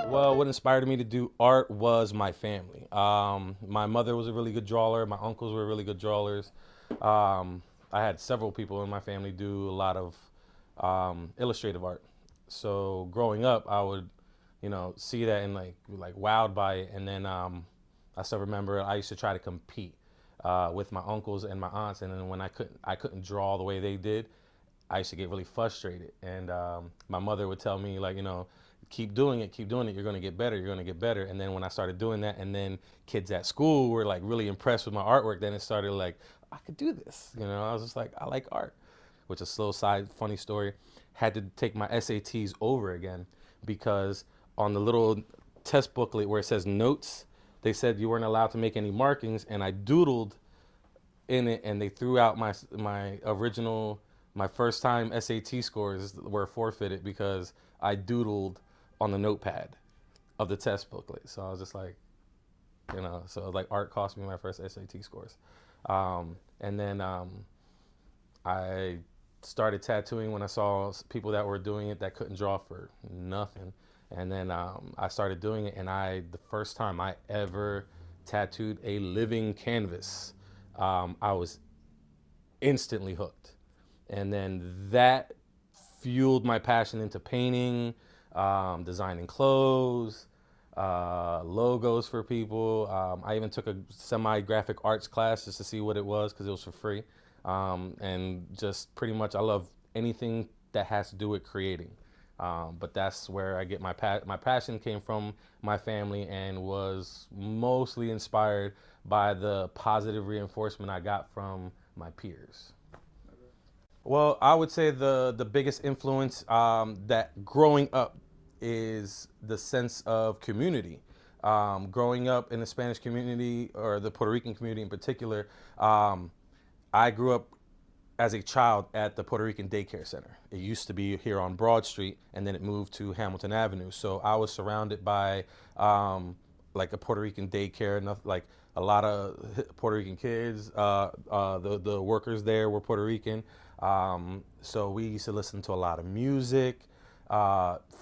Well, what inspired me to do art was my family. My mother was a really good drawer. My uncles were really good drawers. I had several people in my family do a lot of illustrative art. So growing up, I would, see that and like wowed by it. And then I still remember I used to try to compete with my uncles and my aunts. And then when I couldn't draw the way they did, I used to get really frustrated. And my mother would tell me, like, keep doing it, keep doing it. You're going to get better. You're going to get better. And then when I started doing that, and then kids at school were like really impressed with my artwork, then it started like, I could do this. I was just like, I like art, which is a slow side, funny story. Had to take my SATs over again because on the little test booklet where it says notes, they said you weren't allowed to make any markings. And I doodled in it, and they threw out my original, my first time SAT scores were forfeited because I doodled on the notepad of the test booklet. So I was just like, so like art cost me my first SAT scores. And then I started tattooing when I saw people that were doing it that couldn't draw for nothing. And then I started doing it, and the first time I ever tattooed a living canvas, I was instantly hooked. And then that fueled my passion into painting, designing clothes, logos for people. I even took a semi-graphic arts class just to see what it was because it was for free. And just pretty much I love anything that has to do with creating. But that's where I get my passion came from my family and was mostly inspired by the positive reinforcement I got from my peers. Well, I would say the biggest influence that growing up is the sense of community. Growing up in the Spanish community or the Puerto Rican community in particular, I grew up as a child at the Puerto Rican Daycare Center. It used to be here on Broad Street, and then it moved to Hamilton Avenue. So I was surrounded by like a Puerto Rican daycare, like a lot of Puerto Rican kids. The workers there were Puerto Rican. So we used to listen to a lot of music,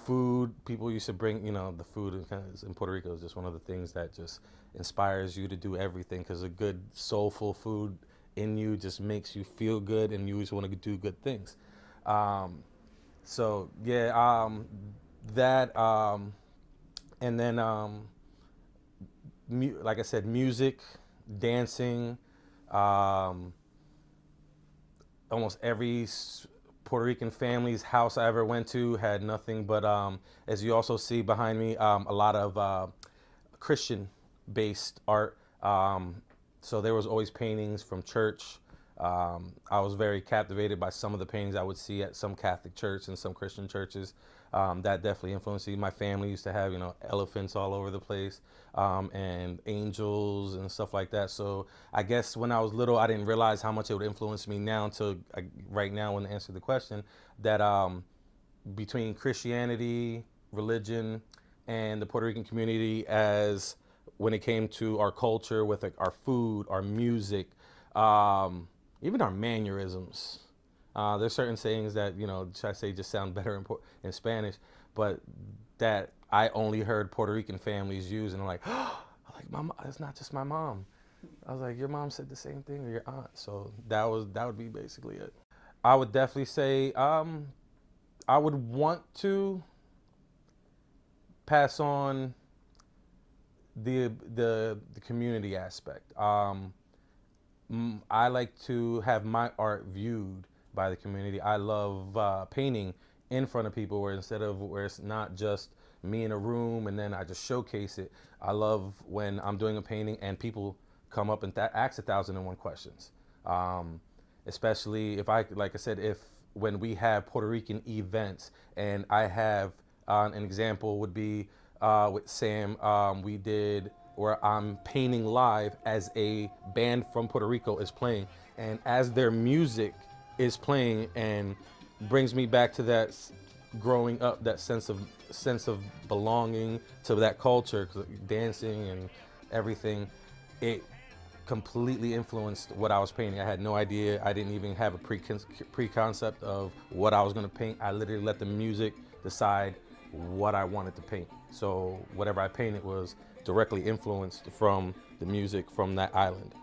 food. People used to bring, the food in Puerto Rico is just one of the things that just inspires you to do everything because a good soulful food in you just makes you feel good and you just want to do good things. So yeah, that and then like I said, music, dancing. Almost every Puerto Rican family's house I ever went to had nothing but, as you also see behind me, a lot of Christian-based art. So there was always paintings from church. I was very captivated by some of the paintings I would see at some Catholic church and some Christian churches. That definitely influenced me. My family used to have, elephants all over the place, and angels and stuff like that. So I guess when I was little, I didn't realize how much it would influence me now until right now when I answer the question that between Christianity, religion, and the Puerto Rican community as when it came to our culture with like our food, our music, even our mannerisms. There's certain sayings that, should I say, just sound better in Spanish, but that I only heard Puerto Rican families use, and I'm like, oh, like it's not just my mom. I was like, your mom said the same thing, or your aunt. So that would be basically it. I would definitely say I would want to pass on the community aspect. I like to have my art viewed by the community. I love painting in front of people where it's not just me in a room and then I just showcase it. I love when I'm doing a painting and people come up and ask 1,001 questions. Especially if like I said, when we have Puerto Rican events, and I have an example would be with Sam, we did where I'm painting live as a band from Puerto Rico is playing, and as their music is playing and brings me back to that growing up, that sense of belonging to that culture, dancing and everything. It completely influenced what I was painting. I had no idea. I didn't even have a pre-concept of what I was going to paint. I literally let the music decide what I wanted to paint. So whatever I painted was directly influenced from the music from that island.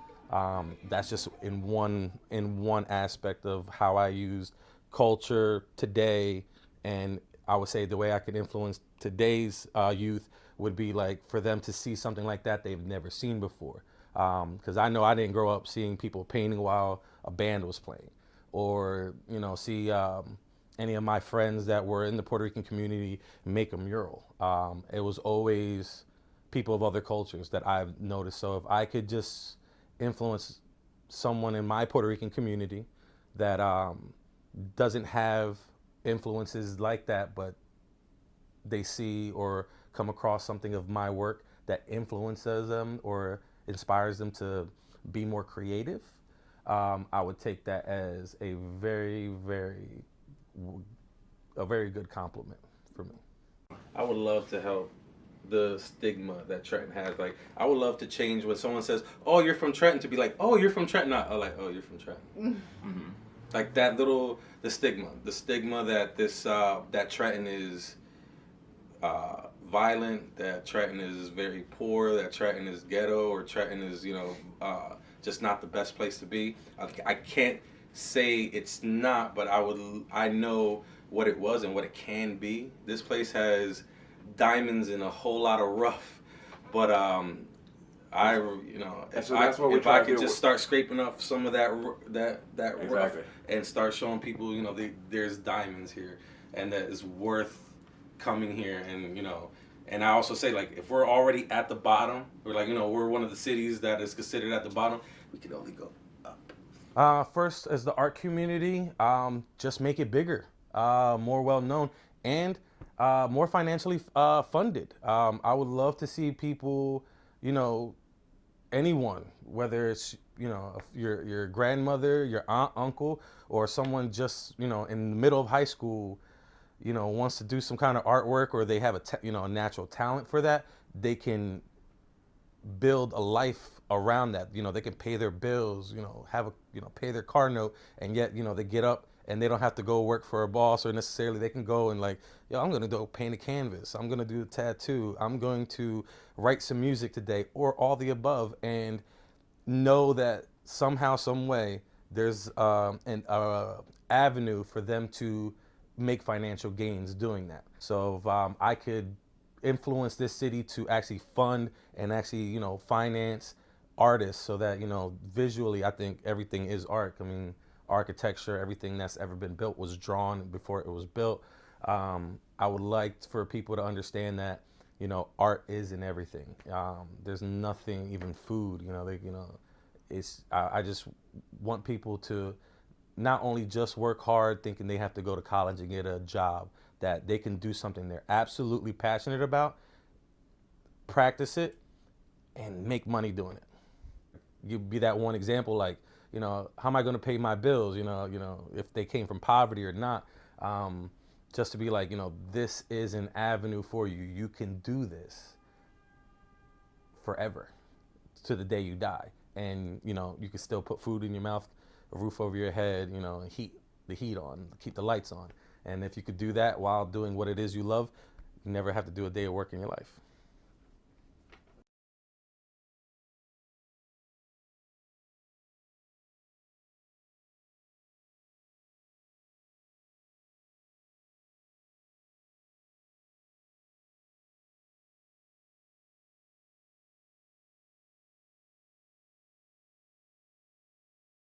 That's just in one aspect of how I used culture today, and I would say the way I could influence today's youth would be like for them to see something like that they've never seen before. Because I know I didn't grow up seeing people painting while a band was playing, or see any of my friends that were in the Puerto Rican community make a mural. It was always people of other cultures that I've noticed. So if I could just influence someone in my Puerto Rican community that doesn't have influences like that, but they see or come across something of my work that influences them or inspires them to be more creative, I would take that as a very good compliment for me. I would love to help the stigma that Trenton has. Like, I would love to change when someone says, "Oh, you're from Trenton," to be like, "Oh, you're from Trenton," not like, "Oh, you're from Trenton." Mm-hmm. Like that the stigma that that Trenton is violent, that Trenton is very poor, that Trenton is ghetto, or Trenton is just not the best place to be. I can't say it's not, but I know what it was and what it can be. This place has diamonds and a whole lot of rough, but if I could just start scraping off some of that exactly. rough and start showing people, there's diamonds here, and that is worth coming here, and I also say, like, if we're already at the bottom, we're like, we're one of the cities that is considered at the bottom, we can only go up. First, as the art community, just make it bigger, more well known, and more financially funded. I would love to see people, anyone, whether it's your grandmother, your aunt, uncle, or someone just in the middle of high school, wants to do some kind of artwork, or they have a natural talent for that, they can build a life around that. They can pay their bills, pay their car note, and yet they get up and they don't have to go work for a boss, or necessarily they can go and I'm gonna go paint a canvas, I'm gonna do a tattoo, I'm going to write some music today, or all the above, and know that somehow, some way, there's an avenue for them to make financial gains doing that. So if I could influence this city to actually fund and actually finance artists, so that visually, I think everything is art. I mean, architecture, everything that's ever been built was drawn before it was built. I would like for people to understand that art is in everything. There's nothing, even food. I just want people to not only just work hard thinking they have to go to college and get a job, that they can do something they're absolutely passionate about, practice it, and make money doing it. You'd be that one example, like, how am I going to pay my bills, if they came from poverty or not, just to be like, this is an avenue for you. You can do this forever to the day you die. And, you can still put food in your mouth, a roof over your head, and the heat on, keep the lights on. And if you could do that while doing what it is you love, you never have to do a day of work in your life.